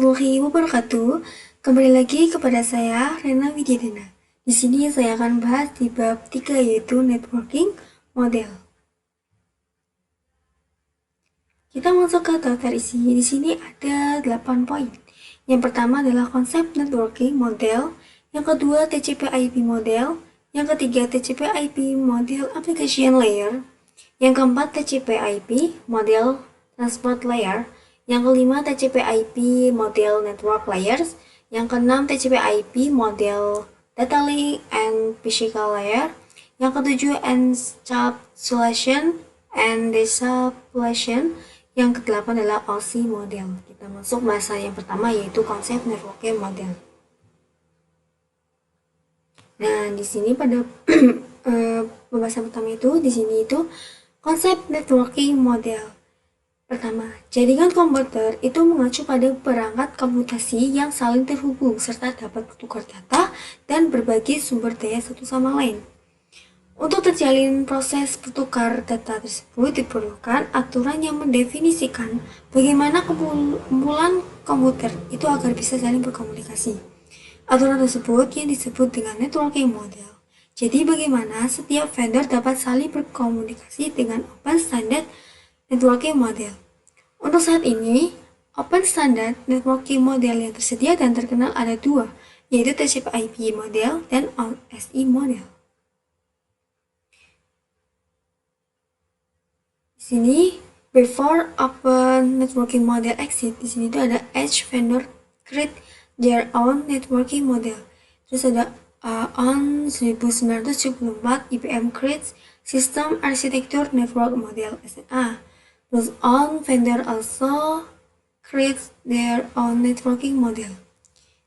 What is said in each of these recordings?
warahmatullahi wabarakatuh. Kembali lagi kepada saya, Rena Widyadana. Di sini saya akan bahas di bab 3 yaitu networking model. Kita masuk ke daftar isi. Di sini ada 8 poin. Yang pertama adalah konsep networking model, yang kedua TCP/IP model, yang ketiga TCP/IP model application layer, yang keempat TCP/IP model transport layer, yang kelima TCP/IP model network layers, yang keenam TCP/IP model data link and physical layer, yang ketujuh encapsulation and decapsulation, yang kedelapan adalah OC model. Kita masuk bahasa yang pertama yaitu konsep networking model. Nah, di sini pada pembahasan pertama itu di sini itu konsep networking model. Pertama, jaringan komputer itu mengacu pada perangkat komputasi yang saling terhubung serta dapat bertukar data dan berbagi sumber daya satu sama lain. Untuk terjalin proses bertukar data tersebut diperlukan aturan yang mendefinisikan bagaimana kumpulan komputer itu agar bisa saling berkomunikasi. Aturan tersebut yang disebut dengan networking model. Jadi bagaimana setiap vendor dapat saling berkomunikasi dengan open standard networking model. Untuk saat ini, open standard networking model yang tersedia dan terkenal ada dua, yaitu TCP/IP model dan OSI model. Di sini, before open networking model exist, di sini itu ada each vendor create their own networking model. Terus ada on 1974 IBM creates System Architecture Network Model SMA. Terus on vendor also creates their own networking model.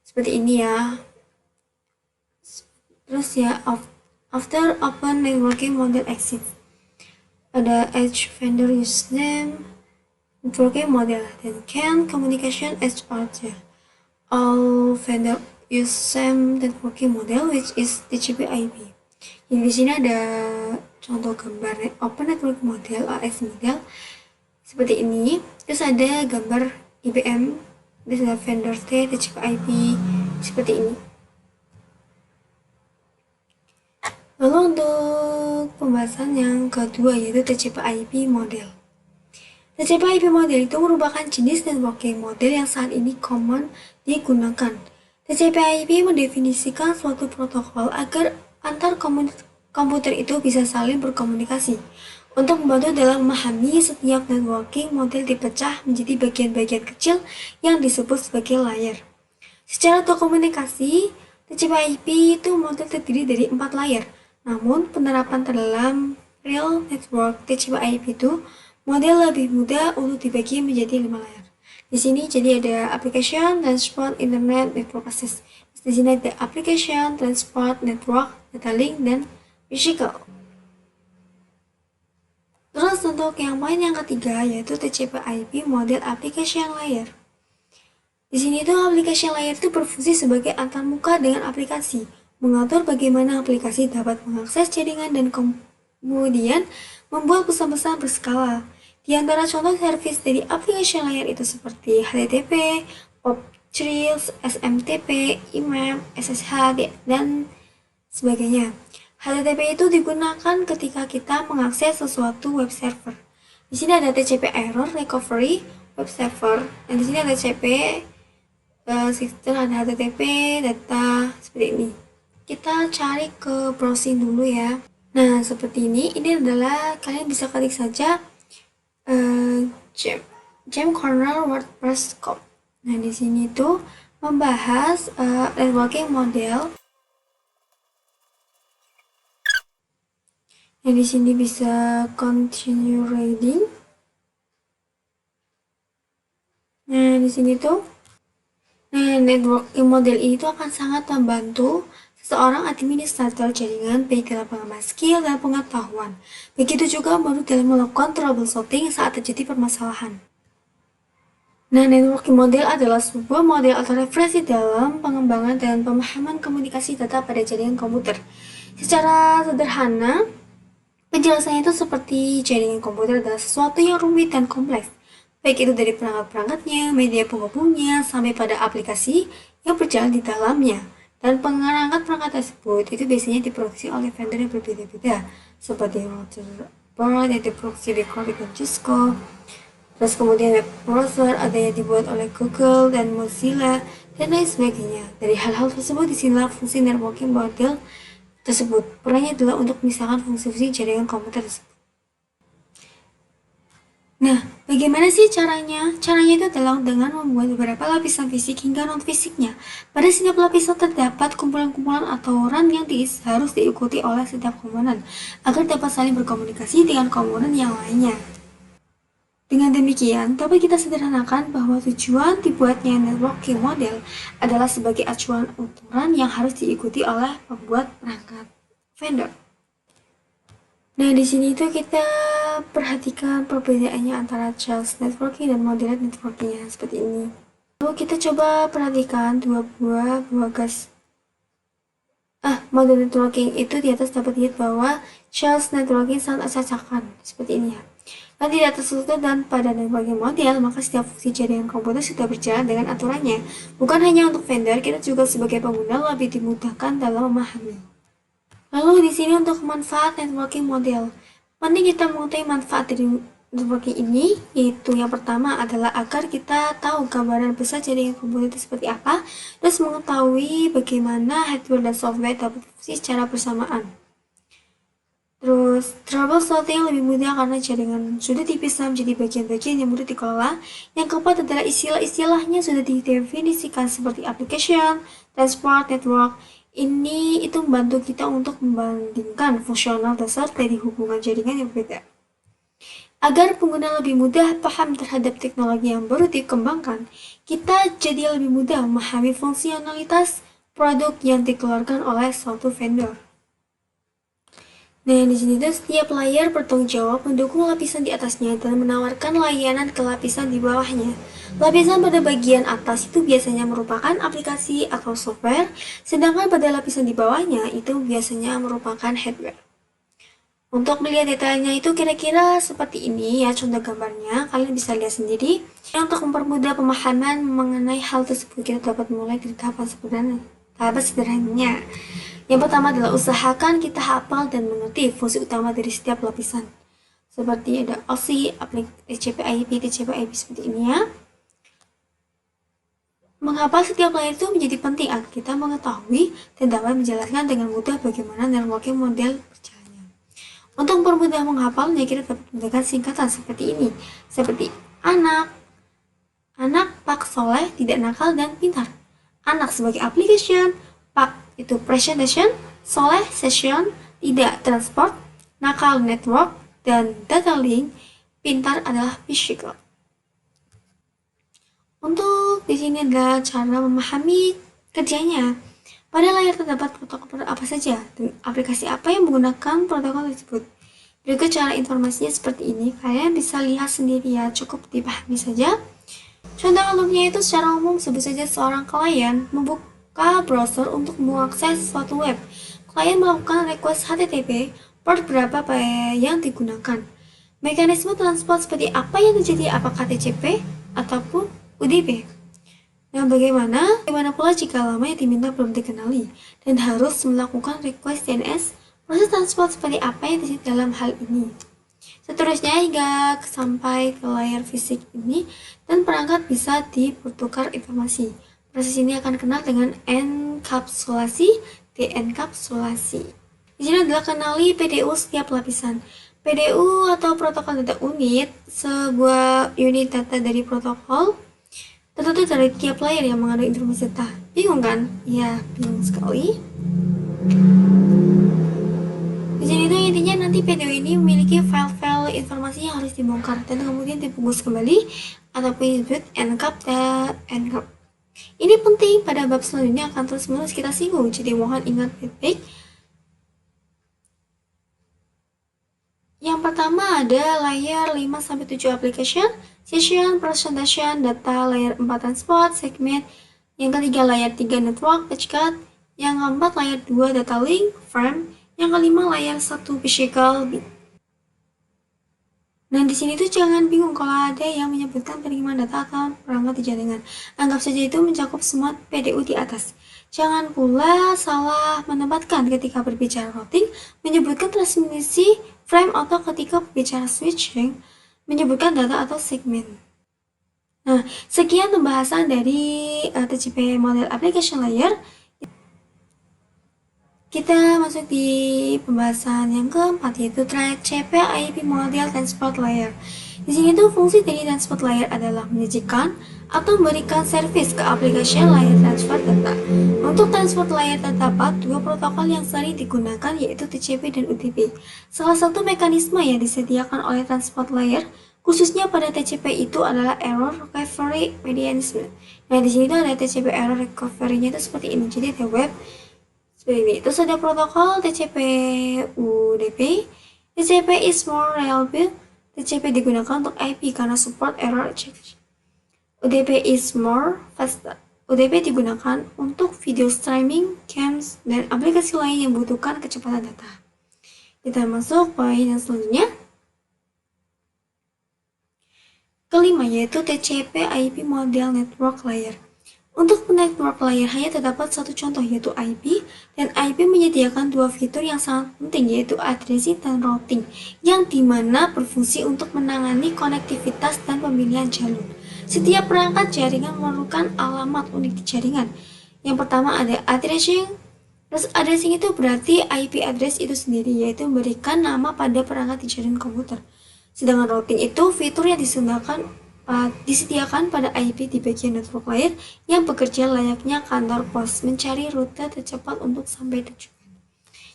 Seperti ini ya. Terus ya, after open networking model exists, ada each vendor username networking model dan can communication each other. All vendor use same networking model which is TCP/IP. Jadi di sini ada contoh gambar open network model (OS model) seperti ini. Terus ada gambar IBM, terus ada vendor T, TCP/IP seperti ini. Lalu untuk pembahasan yang kedua yaitu TCP/IP model. TCP/IP model itu merupakan jenis networking model yang saat ini common digunakan. TCP/IP mendefinisikan suatu protokol agar antar komputer itu bisa saling berkomunikasi. Untuk membantu dalam memahami setiap networking model dipecah menjadi bagian-bagian kecil yang disebut sebagai layer. Secara komunikasi, TCP/IP itu model terdiri dari 4 layer. Namun penerapan dalam real network TCP/IP itu model lebih mudah untuk dibagi menjadi 5 layer. Di sini jadi ada application, transport, internet, network access. Di sini ada application, transport, network, data link, dan physical. Terus untuk yang poin yang ketiga yaitu TCP/IP model application layer. Di sini tuh application layer itu berfungsi sebagai antarmuka dengan aplikasi, mengatur bagaimana aplikasi dapat mengakses jaringan dan kemudian membuat pesan-pesan berskala. Di antara contoh service dari application layer itu seperti HTTP, POP3, SMTP, IMAP, SSH, dan sebagainya. HTTP itu digunakan ketika kita mengakses sesuatu web server. Di sini ada TCP error recovery web server, dan di sini ada TCP sistem, ada HTTP data seperti ini. Kita cari ke browsing dulu ya. Nah, seperti ini adalah kalian bisa ketik saja gem-kernel WordPress.com. Nah, di sini tuh membahas networking model. Nah, di sini bisa continue reading. Nah, di sini tuh networking model ini tuh akan sangat membantu seseorang administrator jaringan baik dalam pengembangan skill dan pengetahuan. Begitu juga membantu dalam melakukan troubleshooting saat terjadi permasalahan. Nah, networking model adalah sebuah model atau referensi dalam pengembangan dan pemahaman komunikasi data pada jaringan komputer. Secara sederhana, penjelasannya itu seperti jaringan komputer adalah sesuatu yang rumit dan kompleks. baik itu dari perangkat-perangkatnya, media penghubungnya, sampai pada aplikasi yang berjalan di dalamnya. Dan perangkat-perangkat tersebut itu biasanya diproduksi oleh vendor yang berbeda-beda, seperti router board yang diproduksi di Corning dan Cisco. Terus kemudian web browser ada yang dibuat oleh Google dan Mozilla dan lain sebagainya. Dari hal-hal tersebut disinilah fungsi networking model tersebut. Perannya adalah untuk memisahkan fungsi-fungsi jaringan komputer tersebut. Nah, bagaimana sih caranya? Caranya itu adalah dengan membuat beberapa lapisan fisik hingga non-fisiknya. Pada setiap lapisan terdapat kumpulan-kumpulan atau run yang harus diikuti oleh setiap komponen agar dapat saling berkomunikasi dengan komponen yang lainnya. Dengan demikian, dapat kita sederhanakan bahwa tujuan dibuatnya networking model adalah sebagai acuan aturan yang harus diikuti oleh pembuat perangkat vendor. Nah, di sini itu kita perhatikan perbedaannya antara Charles networking dan model networkingnya seperti ini. Lalu kita coba perhatikan dua buah gas. Model networking itu di atas dapat dilihat bahwa Charles networking sangat acak-acakan seperti ini ya. Dan tidak terstruktur dan pada networking model, maka setiap fungsi jaringan komputer sudah berjalan dengan aturannya. Bukan hanya untuk vendor, kita juga sebagai pengguna lebih dimudahkan dalam memahami. Lalu di sini untuk manfaat networking model. Penting kita mengetahui manfaat dari networking ini, yaitu yang pertama adalah agar kita tahu gambaran besar jaringan komputer itu seperti apa, terus mengetahui bagaimana hardware dan software dapat berfungsi secara bersamaan. Terus, troubleshooting lebih mudah karena jaringan sudah dipisah menjadi bagian-bagian yang mudah dikelola. Yang keempat adalah istilah-istilahnya sudah didefinisikan seperti application, transport, network. Ini itu membantu kita untuk membandingkan fungsional dasar dari hubungan jaringan yang berbeda. Agar pengguna lebih mudah paham terhadap teknologi yang baru dikembangkan, kita jadi lebih mudah memahami fungsionalitas produk yang dikeluarkan oleh suatu vendor. Nah, di sini tuh setiap layar bertanggung jawab mendukung lapisan di atasnya dan menawarkan layanan ke lapisan di bawahnya. Lapisan pada bagian atas itu biasanya merupakan aplikasi atau software, sedangkan pada lapisan di bawahnya itu biasanya merupakan hardware. Untuk melihat detailnya itu kira-kira seperti ini ya contoh gambarnya, kalian bisa lihat sendiri. Untuk mempermudah pemahaman mengenai hal tersebut, kita dapat mulai dari tahapan sederhananya. Yang pertama adalah usahakan kita hafal dan mengerti fungsi utama dari setiap lapisan. Seperti ada OSI, TCP/IP, TCP/IP seperti ini ya. Menghafal setiap layar itu menjadi penting agar kita mengetahui dan dapat menjelaskan dengan mudah bagaimana networking model berjalannya. Untuk mempermudah menghafalnya, kita dapat menggunakan singkatan seperti ini. Seperti anak, Pak Soleh tidak nakal dan pintar. Anak sebagai application, Pak itu presentation, Soleh session, tidak transport, nakal network, dan data link, pintar adalah physical. Untuk di sini adalah cara memahami kerjanya. Pada layar terdapat protokol apa saja dan aplikasi apa yang menggunakan protokol tersebut. Berikut cara informasinya seperti ini, kalian bisa lihat sendiri ya, cukup dipahami saja. Contoh alurnya itu secara umum sebut saja seorang klien membuka browser untuk mengakses suatu web. Klien melakukan request HTTP, port berapa yang digunakan. Mekanisme transport seperti apa yang terjadi, apakah TCP ataupun UDP. Nah, bagaimana pula jika lama yang diminta belum dikenali dan harus melakukan request DNS, proses transport seperti apa yang terjadi dalam hal ini. Seterusnya hingga sampai ke layar fisik ini dan perangkat bisa dipertukar informasi. Proses ini akan kenal dengan enkapsulasi, deenkapsulasi. Di sini adalah kenali PDU setiap lapisan. PDU atau protokol data unit, sebuah unit data dari protokol tertutup dari tiap layar yang mengandung informasi data. Bingung kan? Ya, bingung sekali. Di sini tuh intinya nanti PDU ini memiliki file-file informasi yang harus dibongkar dan kemudian dibungkus kembali ataupun disebut encrypt. Ini penting pada bab selanjutnya akan terus-menerus kita singgung, jadi mohon ingat baik-baik. Yang pertama ada layar 5-7 application, session, presentation, data, layar 4 transport, segment. Yang ketiga layar 3 network, page card. Yang keempat layar 2 data link, frame. Yang kelima layar 1 physical bit. Nah, di sini tuh jangan bingung kalau ada yang menyebutkan penerimaan data atau perangkat di jaringan. Anggap saja itu mencakup semua PDU di atas. Jangan pula salah menempatkan ketika berbicara routing, menyebutkan transmisi frame atau ketika berbicara switching, menyebutkan data atau segmen. Nah, sekian pembahasan dari TCP model application layer. Kita masuk di pembahasan yang keempat, yaitu TCP IP model transport layer. Di sini tuh fungsi dari transport layer adalah menyajikan atau memberikan service ke aplikasi layer transfer data. Untuk transport layer terdapat dua protokol yang sering digunakan, yaitu TCP dan UDP. Salah satu mekanisme yang disediakan oleh transport layer khususnya pada TCP itu adalah error recovery mechanism. Nah, di sini tuh ada TCP error recovery-nya itu seperti ini. Jadi ada web seperti ini. Terus ada protokol TCP UDP. TCP is more reliable. TCP digunakan untuk IP karena support error rejection. UDP is more faster. UDP digunakan untuk video streaming, games, dan aplikasi lain yang membutuhkan kecepatan data. Kita masuk poin yang selanjutnya. Kelima, yaitu TCP IP model network layer. Untuk network layer hanya terdapat satu contoh, yaitu IP, dan IP menyediakan dua fitur yang sangat penting, yaitu addressing dan routing, yang dimana berfungsi untuk menangani konektivitas dan pemilihan jalur. Setiap perangkat jaringan memerlukan alamat unik di jaringan. Yang pertama ada addressing. Terus addressing itu berarti IP address itu sendiri, yaitu memberikan nama pada perangkat di jaringan komputer. Sedangkan routing itu fitur yang disediakan pada IP di bagian network layer yang bekerja layaknya kantor pos, mencari rute tercepat untuk sampai tujuan.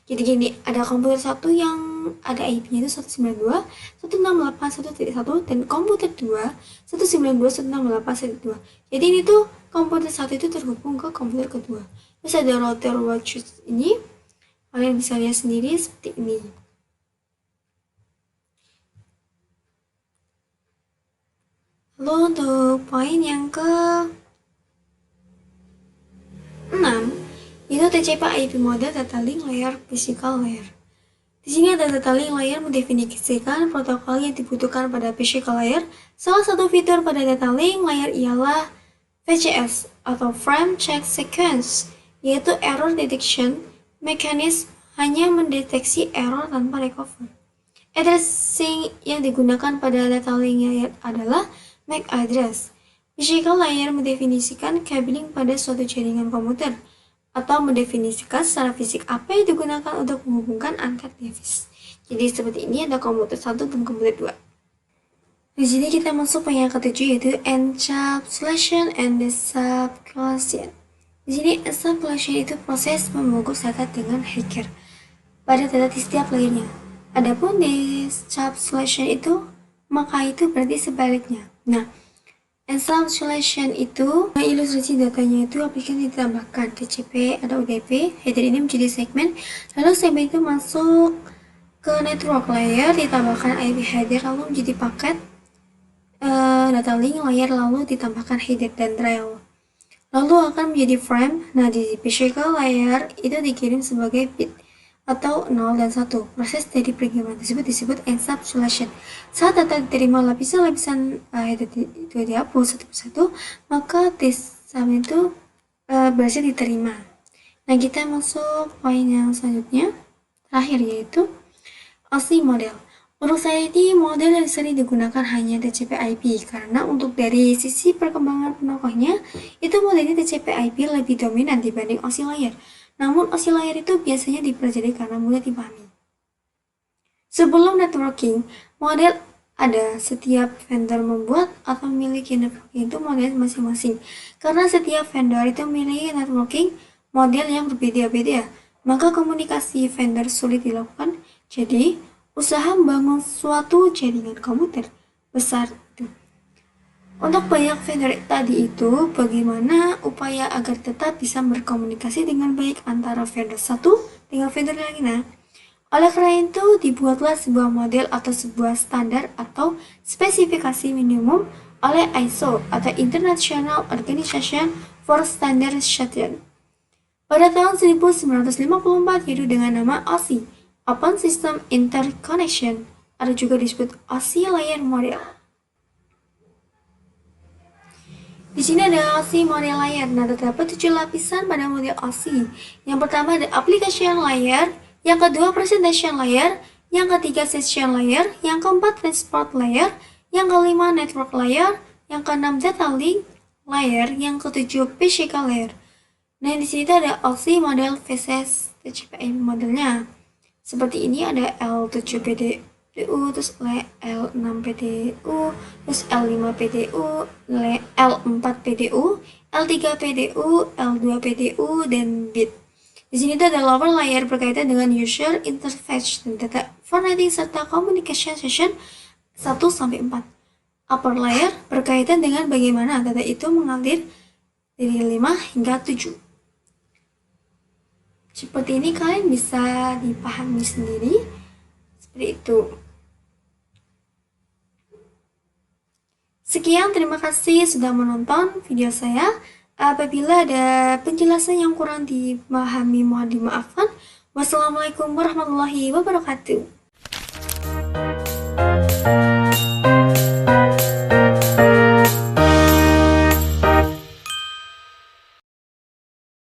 Jadi gini, ada komputer satu yang ada IP-nya itu 192.168.1.1 dan komputer 2 192.168.1.2. Jadi ini tuh komputer satu itu terhubung ke komputer kedua. Terus ada router watches ini, kalian bisa lihat sendiri seperti ini. Lalu untuk poin yang ke-6, itu TCP IP model data link layer physical layer. Di sini ada data link layer mendefinisikan protokol yang dibutuhkan pada physical layer. Salah satu fitur pada data link layer ialah VCS atau Frame Check Sequence, yaitu error detection mechanism hanya mendeteksi error tanpa recover. Addressing yang digunakan pada data link layer adalah MAC address. Physical layer mendefinisikan cabling pada suatu jaringan komputer atau mendefinisikan secara fisik apa yang digunakan untuk menghubungkan antar device. Jadi seperti ini ada komputer 1 dan komputer 2. Di sini kita masuk poin yang ketujuh, yaitu encapsulation and subclassification. Di sini encapsulation itu proses membungkus data dengan hacker pada data di setiap layernya. Adapun encapsulation itu maka itu berarti sebaliknya. Nah, encapsulation itu ilustrasi datanya itu aplikasi ditambahkan TCP atau UDP, header ini menjadi segmen, lalu segmen itu masuk ke network layer, ditambahkan IP header, lalu menjadi paket data link layer, lalu ditambahkan header dan trail, lalu akan menjadi frame. Nah, di physical layer itu dikirim sebagai bit atau 0 dan 1. Proses dari pengiriman tersebut disebut encapsulation. Saat data diterima lapisan-lapisan header itu dihapus satu persatu, maka segmen itu berhasil diterima. Nah, kita masuk poin yang selanjutnya, terakhir, yaitu OSI model. Menurut saya ini model yang sering digunakan hanya TCP IP, karena untuk dari sisi perkembangan protokolnya, itu modelnya TCP IP lebih dominan dibanding OSI layer. Namun OSI layer itu biasanya dipelajari karena mudah dipahami. Sebelum networking, model ada setiap vendor membuat atau memiliki networking itu model masing-masing. Karena setiap vendor itu memiliki networking model yang berbeda-beda, maka komunikasi vendor sulit dilakukan. Jadi, usaha membangun suatu jaringan komputer besar itu. Untuk banyak vendor tadi itu, bagaimana upaya agar tetap bisa berkomunikasi dengan baik antara vendor satu dengan vendor lainnya. Oleh karena itu, dibuatlah sebuah model atau sebuah standar atau spesifikasi minimum oleh ISO atau International Organization for Standardization pada tahun 1954, yaitu dengan nama OSI, Open System Interconnection Ada juga disebut OSI layer model. Di sini ada OSI model layer. Nah, terdapat 7 lapisan pada model OSI. Yang pertama ada application layer, yang kedua presentation layer, yang ketiga session layer, yang keempat transport layer, yang kelima network layer, yang keenam data link layer, yang ketujuh physical layer. Nah, di sini ada OSI model versus TCP/IP modelnya. Seperti ini ada L7 PDU, terus L6 PDU, terus L5 PDU, L4 PDU, L3 PDU, L2 PDU, dan bit. Di sini ada lower layer berkaitan dengan user interface dan data formatting serta communication session 1-4. Upper layer berkaitan dengan bagaimana data itu mengalir dari 5 hingga 7. Seperti ini kalian bisa dipahami sendiri. Seperti itu. Sekian, terima kasih sudah menonton video saya. Apabila ada penjelasan yang kurang dipahami, mohon dimaafkan. Wassalamualaikum warahmatullahi wabarakatuh.